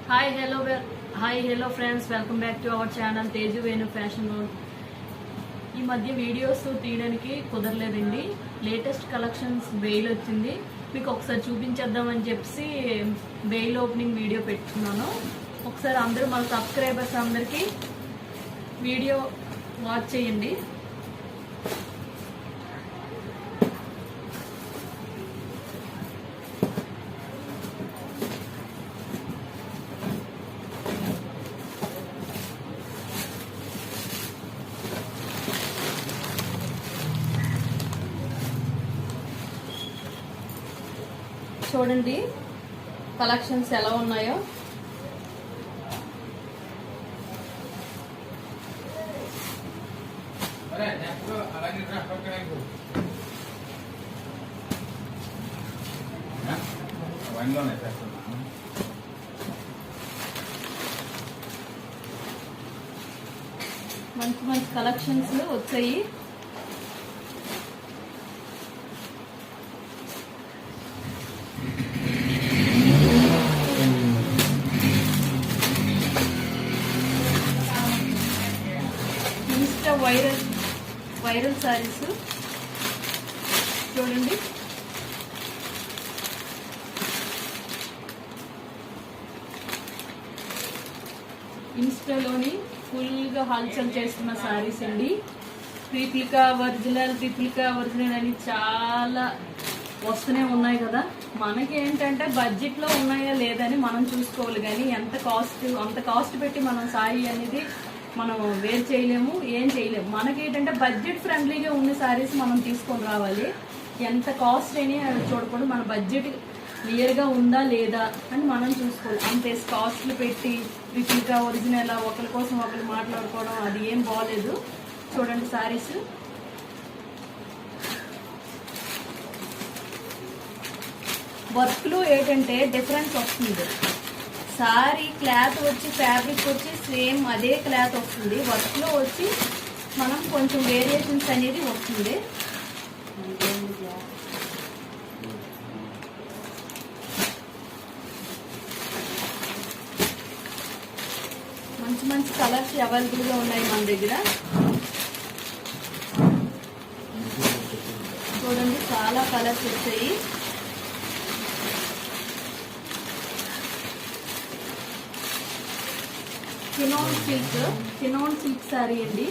Hi hello friends, welcome back to our channel Teju Venu fashion world. ఈ మధ్య videos తీయడానికి కుదరలేదండి. Latest collections bail వచ్చింది, మీకు ఒకసారి చూపించేద్దామని చెప్పి బెయిల్ ఓపెనింగ్ వీడియో పెట్టుకున్నాను. ఒకసారి అందరూ మన సబ్స్క్రైబర్స్ అందరికీ వీడియో వాచ్ చేయండి. చూడండి కలెక్షన్స్ ఎలా ఉన్నాయో. మంచి మంచి కలెక్షన్స్ వచ్చాయి. వైరల్ సారీస్ చూడండి. ఇన్స్టాలోని ఫుల్గా హల్చల్ చేస్తున్న సారీస్ అండి. ట్రిప్లికా ఒరిజినల్ అని చాలా వస్తూనే ఉన్నాయి కదా. మనకి ఏంటంటే బడ్జెట్లో ఉన్నాయా లేదని మనం చూసుకోవాలి, కానీ అంత కాస్ట్ పెట్టి మనం సారీ అనేది మనం వేర్ చేయలేము, ఏం చేయలేము. మనకేంటంటే బడ్జెట్ ఫ్రెండ్లీగా ఉన్న సారీస్ మనం తీసుకొని రావాలి. ఎంత కాస్ట్ అయినా చూడకూడదు, మన బడ్జెట్ క్లియర్గా ఉందా లేదా అని మనం చూసుకోవాలి. అంతే కాస్ట్లు పెట్టి ట్రిప్లికా ఒరిజినల్ ఒకరి కోసం ఒకరు మాట్లాడుకోవడం అది ఏం బాగోలేదు. చూడండి సారీస్. వర్క్లో ఏంటంటే డిఫరెన్స్ వస్తుంది. సారీ క్లాత్ వచ్చి ఫ్యాబ్రిక్ వచ్చి సేమ్ అదే క్లాత్ వస్తుంది, వర్క్లో వచ్చి మనం కొంచెం వేరియేషన్స్ అనేది వస్తుంది. మంచి మంచి కలర్స్ అవైలబుల్గా ఉన్నాయి మన దగ్గర. చూడండి చాలా కలర్స్ వచ్చాయి. చినోన్ సిల్క్ సారీ అండి.